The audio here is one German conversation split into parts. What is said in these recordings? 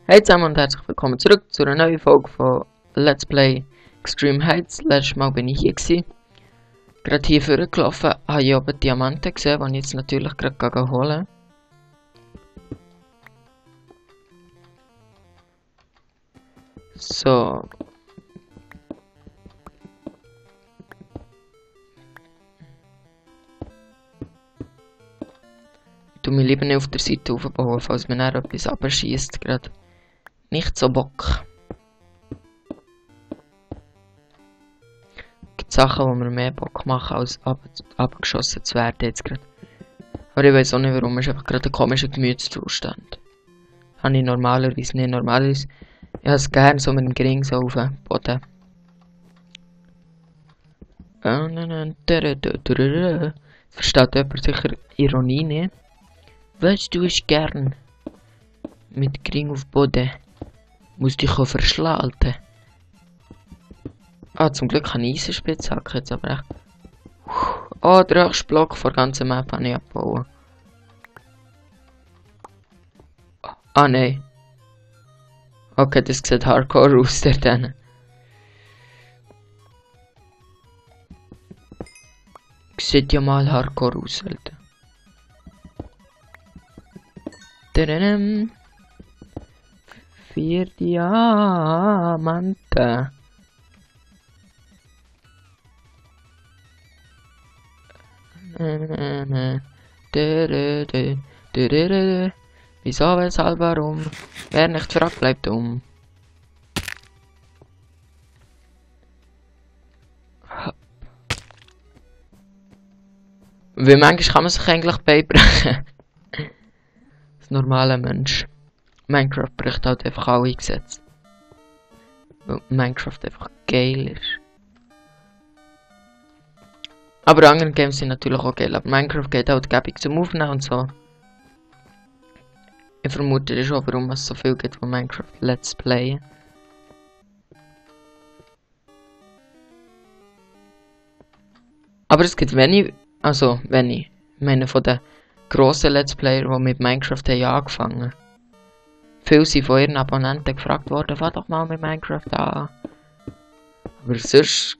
Hey zusammen und herzlich willkommen zurück zu einer neuen Folge von Let's Play Extreme Heights. Letztes Mal bin ich hier gewesen. Gerade hier vorgelaufen, habe ich oben Diamanten gesehen, die ich jetzt natürlich gerade holen. So. Ich tue mich lieber nicht auf der Seite aufbauen, falls mir dann etwas abschießt gerade. Nicht so Bock. Es gibt Sachen, die mir mehr Bock machen, als abgeschossen zu werden jetzt gerade. Aber ich weiß auch nicht warum, es ist einfach gerade ein komischer Gemütszustand. Habe ich normalerweise nicht. Normalerweise, ich habe es gerne so mit dem Gring so auf den Boden. Versteht jemand sicher Ironie nicht? Was du es gern? Mit Gring auf Boden. Muss dich auch verschlalten. Ah, zum Glück habe ich Eisenspitzhacke jetzt aber echt. Oh, der höchste Block vor der ganzen Map habe ich abgebaut. Ah, nein. Okay, das sieht hardcore aus, der dann. Sieht ja mal hardcore aus, Alter. Tadadam. 4 Diamanten. Wieso, weshalb, warum? Wer nicht fragt, bleibt dumm. Weil manchmal kann man sich eigentlich beibrechen. Das normale Mensch. Minecraft bricht halt einfach alle Gesetze. Weil Minecraft einfach geil ist. Aber andere Games sind natürlich auch geil, aber Minecraft geht halt gäbig zum Aufnehmen und so. Ich vermute schon, warum es so viel gibt von Minecraft Let's Play. Aber es gibt wenig, ich meine von den grossen Let's Player, die mit Minecraft haben angefangen. Viele sind von ihren Abonnenten gefragt worden, fang doch mal mit Minecraft an. Aber sonst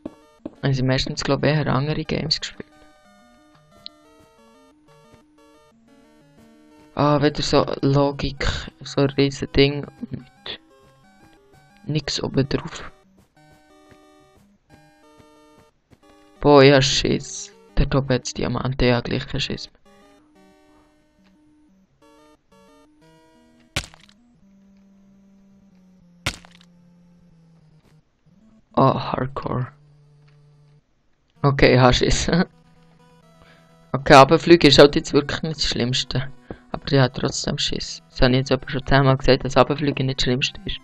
haben sie meistens, glaube ich, eher andere Games gespielt. Ah, wieder so Logik, so ein riesen Ding mit nix oben drauf. Boah, ich hab Schiss. Der Top hat Diamanten, ja gleich kein Schiss mehr. Oh, Hardcore. Okay, ich hab Schiss. Okay, Abflüge ist halt jetzt wirklich nicht das Schlimmste. Aber ich habe trotzdem Schiss. Das habe ich jetzt aber schon 10-mal gesagt, dass Abflüge nicht das Schlimmste ist.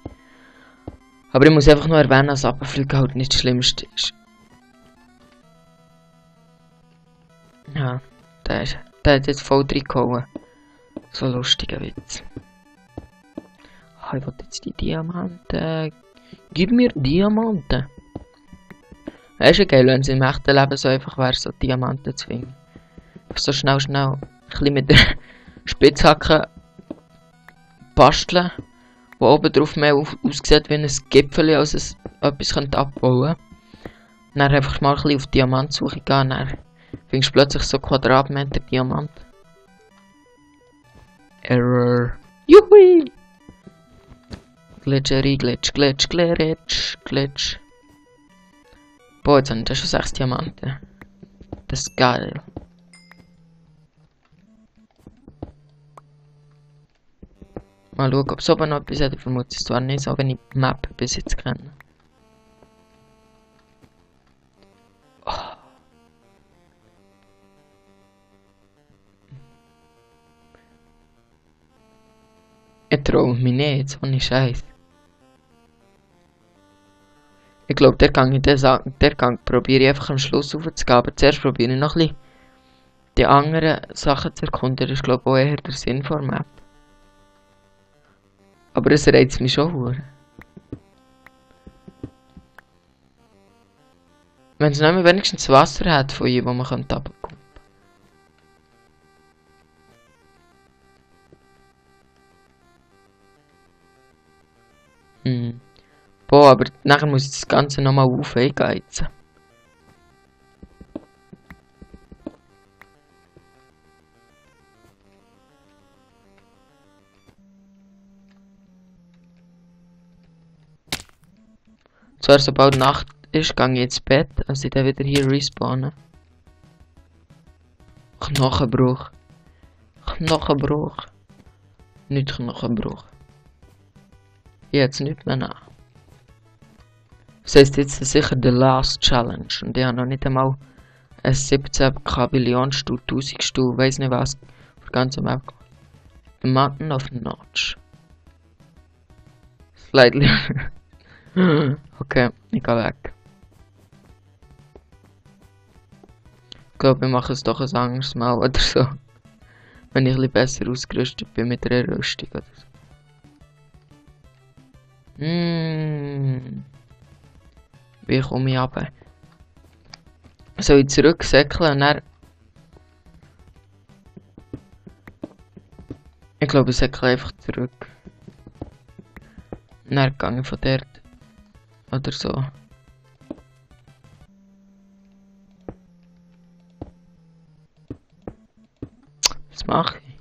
Aber ich muss einfach nur erwähnen, dass Abflüge halt nicht das Schlimmste ist. Ja, der hat jetzt voll reingehauen. So ein lustiger Witz. Oh, ich will jetzt die Diamanten. Gib mir Diamanten. Es ist ja geil, wenn es im echten Leben so einfach wäre, so Diamanten zu finden. So schnell ein bisschen mit der Spitzhacke basteln, wo oben drauf mehr aussieht wie ein Gipfel, als etwas abbauen könnte. Dann einfach mal ein bisschen auf Diamantsuche gehen, dann findest du plötzlich so Quadratmeter Diamant. Error. Juhui! Glitchery, Glitch. Boah, jetzt haben wir schon 6 Diamanten. Das ist geil. Mal schauen, ob es oben noch etwas hat. Ich vermute es zwar nicht so, wenn ich die Map bis jetzt kenne. Oh. Ich traue mich nicht, so eine Scheiße. Ich glaube, der Gang probiere ich einfach am Schluss aufzugehen. Aber zuerst probiere ich noch ein bisschen die anderen Sachen zu erkunden. Das ist, glaube ich, auch eher der Sinn der Map. Aber es reizt mich schon hure. Wenn es nicht mehr wenigstens Wasser hat von hier, wo man runterkommen kann. Boah, aber nachher muss ich das Ganze nochmal aufgeizen. Zwar, sobald Nacht ist, gehe ich ins Bett, also ich dann wieder hier respawnen. Knochenbruch. Knochenbruch. Nicht Knochenbruch. Jetzt nicht mehr nach. Das heisst jetzt sicher the last challenge. Und ich habe noch nicht einmal ein 17 Kabillion Stuhl, 1000 Stuhl, weiss nicht was, für ganze Map. The Mountain of Notch. Slightly. Okay, ich gehe weg. Ich glaube, wir machen es doch ein anderes Mal oder so. Wenn ich ein bisschen besser ausgerüstet bin mit einer Rüstung oder so. Wie komme ich runter? Soll ich zurücksäckeln und dann... Ich glaube, ich säckle einfach zurück. Und dann gehe ich von dort. Oder so. Was mache ich?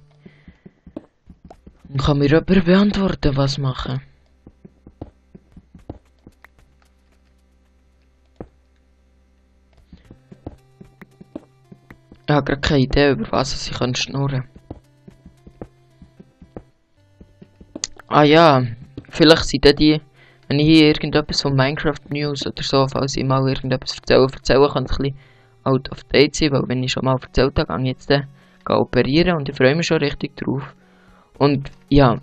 Und kann mir jemand beantworten, was machen? Ich habe gerade keine Idee, über was ich schnurren kann. Ah ja, vielleicht sind die, wenn ich hier irgendetwas von Minecraft News oder so, falls ich mal irgendetwas erzählen kann ich ein bisschen out of date sein, weil wenn ich schon mal erzählt habe, gehe ich jetzt operieren und ich freue mich schon richtig drauf. Und ja,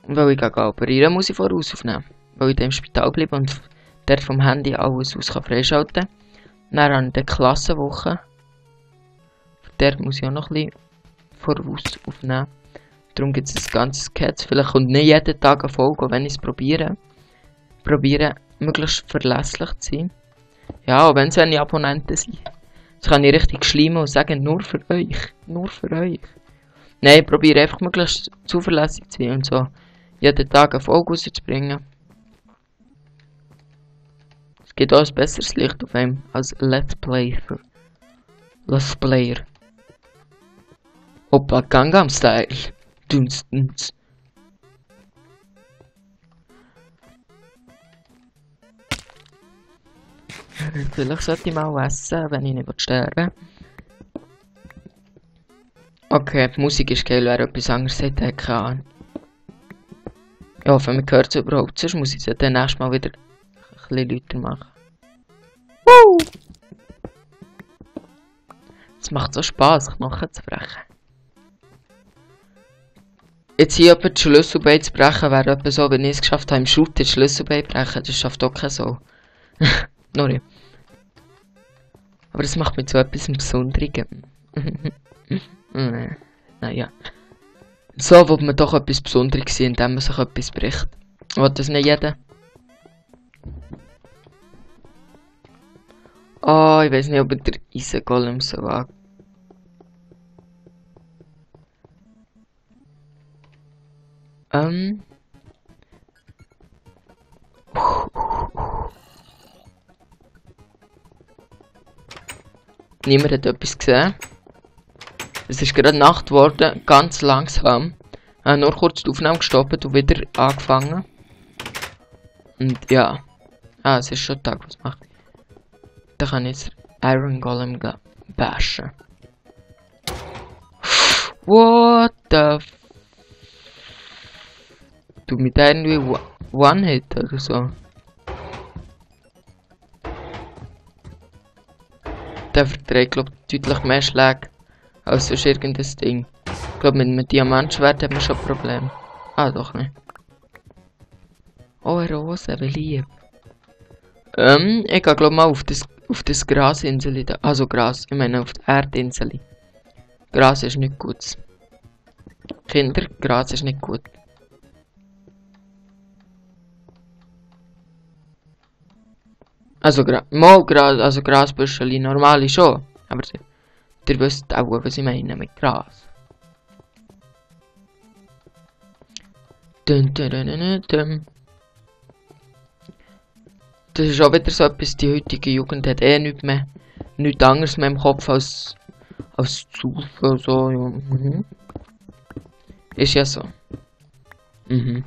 weil ich operieren muss ich voraus aufnehmen, weil ich im Spital bleibe und dort vom Handy alles aus freischalten kann. Dann habe ich die Klassenwoche. Dort muss ich auch noch ein bisschen voraus aufnehmen. Darum gibt es das ganze Sketch. Vielleicht kommt nicht jeden Tag eine Folge, auch wenn ich es probiere. Probieren, möglichst verlässlich zu sein. Ja, auch wenn es eine Abonnenten sind. Das kann ich richtig schleimen und sagen, nur für euch. Nur für euch. Nein, ich probiere einfach möglichst zuverlässig zu sein und so jeden Tag eine Folge rauszubringen. Es gibt auch ein besseres Licht auf einem als Let's Player. Let's Player. Hoppa, Gangnam Style. Dunstens. Vielleicht sollte ich mal essen, wenn ich nicht sterben. Okay, die Musik ist geil, wer etwas anderes hätte, hätte keine Ahnung. Ich hoffe, man hört es überhaupt, sonst muss ich es dann nächstes Mal wieder ein bisschen lauter machen. Woo! Es macht so Spaß, Knochen zu brechen. Jetzt hier jemand das Schlüsselbein zu brechen, wäre etwa so, wenn ich es geschafft habe, im Shooter das Schlüsselbein zu brechen, das schafft auch kein so. Nori. Aber das macht mich zu etwas Besonderem. Naja. So will man doch etwas Besonderes sehen, indem man sich etwas bricht. Will das nicht jeder? Oh, ich weiß nicht, ob der Eisengolem so war. Niemand hat etwas gesehen. Es ist gerade Nacht geworden, ganz langsam. Nur kurz die Aufnahme gestoppt und wieder angefangen. Und ja. Ah, es ist schon Tag, was macht ich? Da kann ich jetzt Iron Golem bashen. What the f... Du mit irgendwie One-Hit oder so. Der verträgt, glaube ich, deutlich mehr Schläge als sonst irgendein Ding. Ich glaube, mit einem Diamantschwert hat man schon Probleme. Ah, doch nicht. Oh, Rose, wie lieb. Ich gehe, glaube mal auf das Grasinsel. Also Gras, ich meine auf die Erdinsel. Gras ist nicht gut. Kinder, Gras ist nicht gut. Also, Grasbüscheli, normal schon. Aber ihr wisst auch, was ich meine mit Gras. Dun, dun, dun, dun, dun. Das ist auch wieder so etwas, die heutige Jugend hat nichts anderes mehr im Kopf als Saufen, so, ja. Mhm. Ist ja so. Mhm.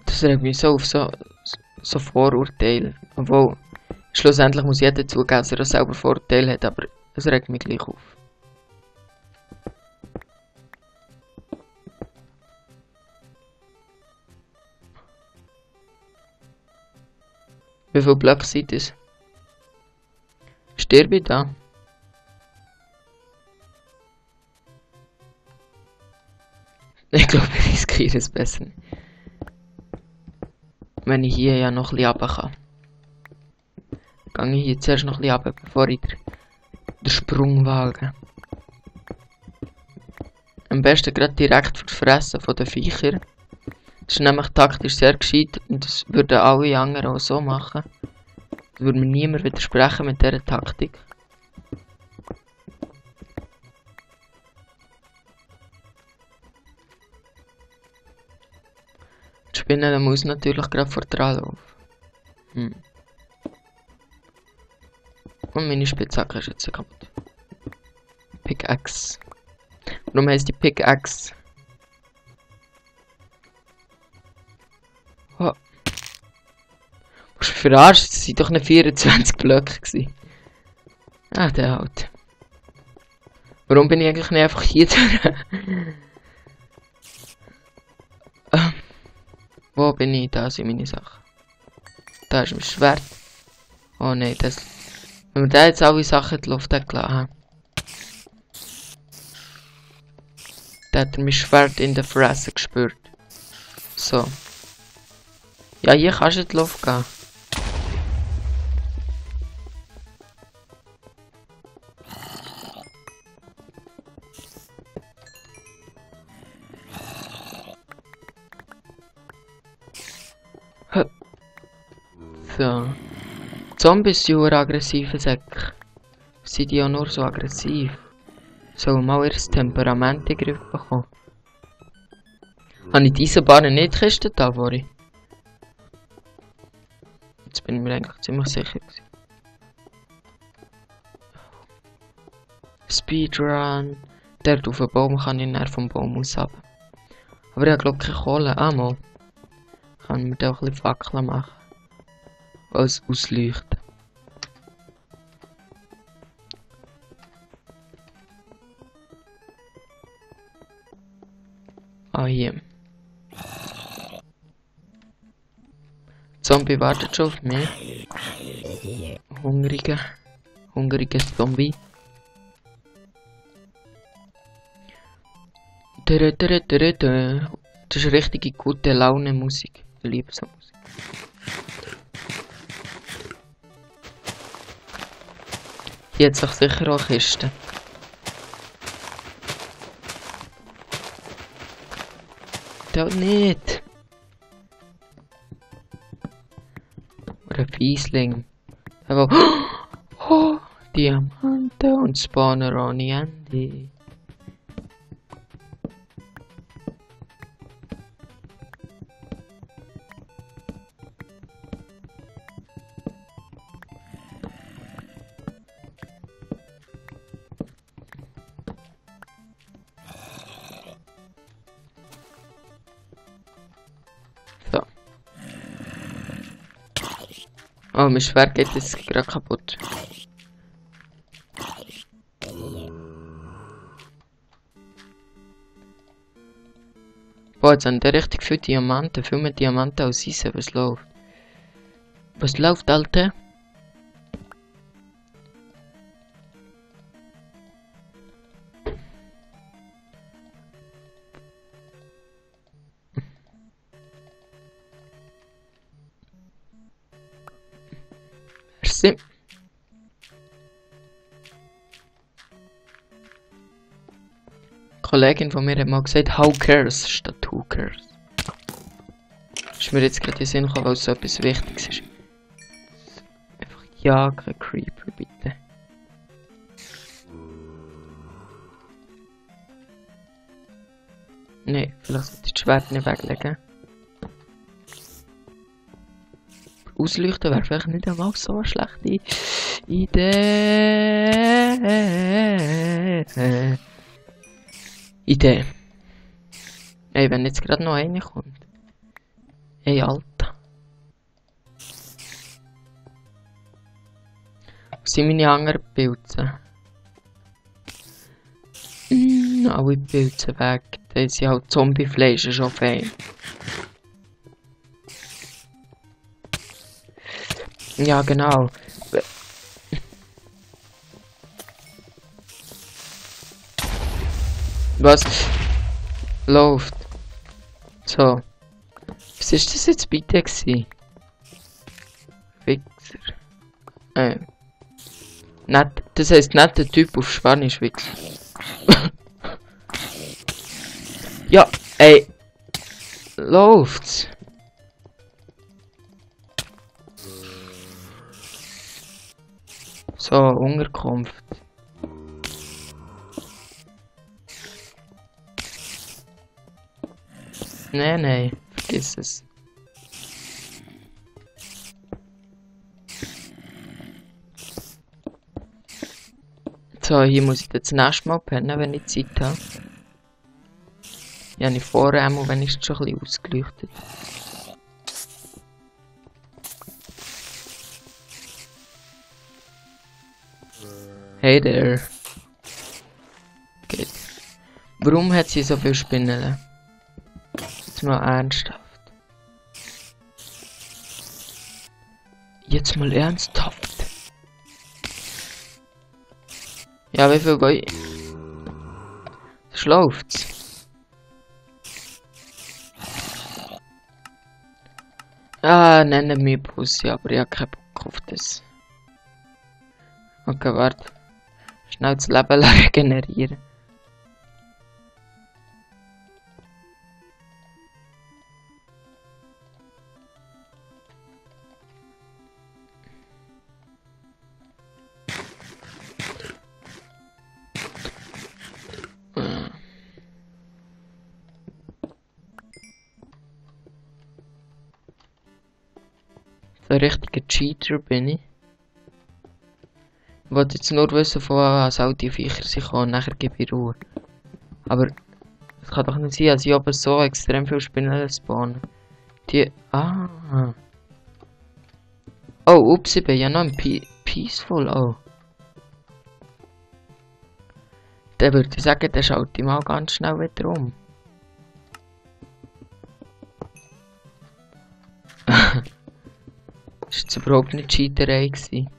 Das regt mich so auf so Vorurteile. Obwohl, schlussendlich muss jeder zugeben, dass er selber Vorurteile hat, aber es regt mich gleich auf. Wie viele Blöcke sind das? Sterbe ich da? Ich glaube, ich riskiere es besser nicht. Wenn ich hier ja noch ein bisschen runter kann. Gehe ich hier zuerst noch ein bisschen runter, bevor ich den Sprung wage. Am besten gerade direkt für das Fressen von den Viechern. Das ist nämlich taktisch sehr gescheit und das würden alle anderen auch so machen. Da würde mir niemand widersprechen mit dieser Taktik. Die Spinne muss natürlich gerade vor dran laufen. Und meine Spitzhacke ist jetzt kaputt. Pickaxe. Warum heisst die Pickaxe? Oh. Was verarscht? Das waren doch nicht 24 Blöcke gewesen. Ah, der halt. Warum bin ich eigentlich nicht einfach hier drin? Wo bin ich? Da sind meine Sachen. Da ist mein Schwert. Oh nein, das... Wenn wir da jetzt alle Sachen in die Luft gelassen haben. Da hat er mein Schwert in der Fresse gespürt. So. Ja, hier kannst du in die Luft gehen. So. Zombies sind aggressive Säcke. Sind die ja nur so aggressiv? Sollen mal ihr Temperament in den Griff bekommen? Habe ich diese Bahn nicht gekistet da vorhin? Jetzt bin ich mir eigentlich ziemlich sicher gewesen. Speedrun. Dort auf den Baum kann ich näher vom Baum aus runter. Aber ich habe glaube keine Kohle. Ah, mal. Kann mir da auch ein bisschen Fackeln machen. Als ausleuchten. Ah, hier. Zombie wartet schon auf mich. Hungriges Zombie. Das ist richtige gute Laune Musik. Ich liebe so Musik. Hier hat sich sicher auch Kisten. Da nicht. Oder ein Fiesling. Aber oh, Diamanten und Spawner ohne Ende. Oh, mein Schwert geht jetzt gerade kaputt. Boah, jetzt haben die richtig viele Diamanten. Viel mehr Diamanten als Eisen. Was läuft? Was läuft, Alter? Merci. Eine Kollegin von mir hat mal gesagt, how cares statt who cares. Ist mir jetzt gerade in den Sinn gekommen, weil es so etwas Wichtiges ist. Einfach ja, kein Creeper, bitte. Vielleicht sollte ich das Schwert nicht weglegen. Ausleuchten wäre vielleicht nicht einmal so eine schlechte Idee. Ey, wenn jetzt gerade noch eine kommt. Ey, Alter. Wo sind meine anderen Pilze? Alle Pilze weg. Da sind halt Zombiefleisch schon fein. Ja, genau. Was? Läuft. So. Was ist das jetzt bitte gewesen? Wichser. Nett. Das heisst netter Typ auf Spanisch, Wichser. Ja, ey. Läuft's. So, Unterkunft. Nein, vergiss es. So, hier muss ich das nächste Mal pennen, wenn ich Zeit habe. Ja, nicht vorher, wenn ich schon ein bisschen ausgeleuchtet. Hey there. Geht. Warum hat sie so viel Spinnen? Jetzt mal ernsthaft. Jetzt mal ernsthaft. Ja, wie viel geht? Das läuft's. Ah, nennen mich Pussy, aber ich habe keinen Bock auf das. Okay, warte. Schnell das Leben regenerieren. So ein richtiger Cheater bin ich. Ich wollte jetzt nur wissen, von was all die Viecher sich kommen, nachher gebe ich Ruhe. Aber es kann doch nicht sein, dass ich aber so extrem viele Spinnen spawnen. Die. Ah. Oh, ups, ich bin ja noch ein Peaceful. Oh. Dann würde ich sagen, der schaut ich mal ganz schnell wieder um. Das war jetzt überhaupt nicht Cheaterei gewesen.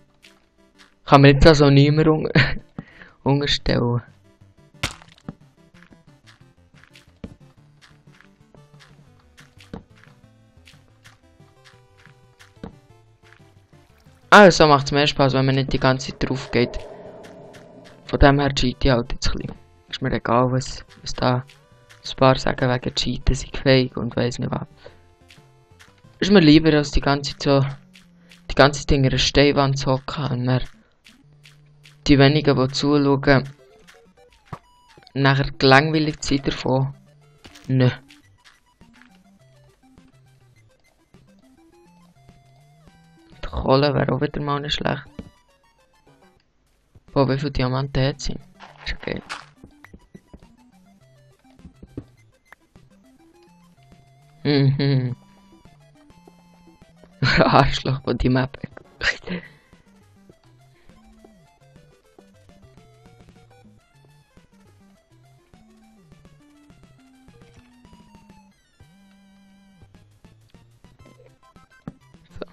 Kann man jetzt also niemand unterstellen. Also macht es mehr Spaß, wenn man nicht die ganze Zeit drauf geht. Von dem her cheat ich halt jetzt ein bisschen. Ist mir egal, was da ein paar sagen wegen Cheaten sind fake und weiss nicht was. Ist mir lieber als die ganze Zeit so die ganze Zeit in einer Steinwand zu hocken und dann die wenigen, die zuschauen, nachher gelangweiligt sind davon. Nö. Die Kohle wäre auch wieder mal nicht schlecht. Boah, wie viele Diamanten hat sie? Ist okay. Arschloch von die Map. So.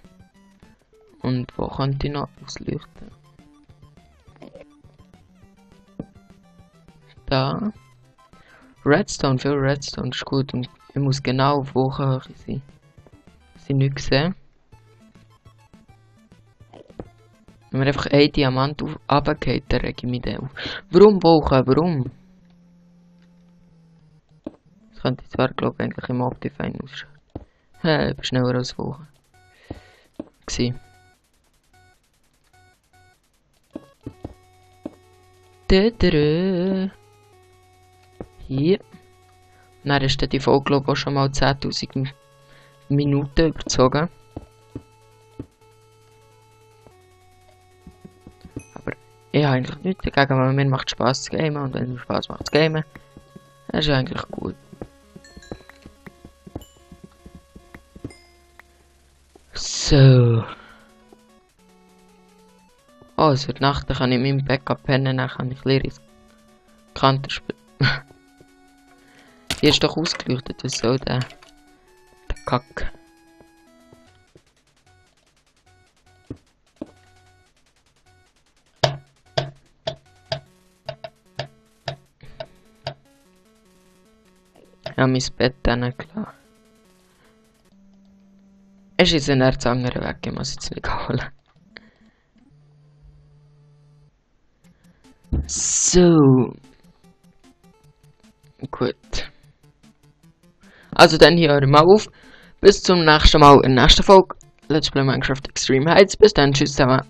Und wo könnte ich noch ausleuchten? Da. Redstone, viel Redstone ist gut und ich muss genau auf Wochenhöhe sein. Sie nicht gesehen. Wenn man einfach einen Diamant runtergeht, dann reg ich mich dann auf. Warum Wochen? Warum? Das könnte zwar, glaube ich, eigentlich im Optifine ausschauen. Hä, ich bin schneller als Wochen. Hier. Dann ist die Folge, glaube ich, auch schon mal 10.000 Minuten überzogen. Aber ich habe eigentlich nichts dagegen, weil mir macht Spaß zu gamen und wenn mir Spaß macht zu gamen, das ist eigentlich gut. So. Oh, es wird Nacht, dann kann ich in meinem Backup pennen, dann kann ich leer ins Kanter spielen. Hier ist doch ausgeleuchtet, was soll der Kack. Ja, mein Bett dann klar. Es ist ein Erzangerer weg, ich muss jetzt nicht holen. So. Gut. Also dann hier hören wir mal auf. Bis zum nächsten Mal in der nächsten Folge. Let's Play Minecraft Extreme Heights. Bis dann, tschüss zusammen.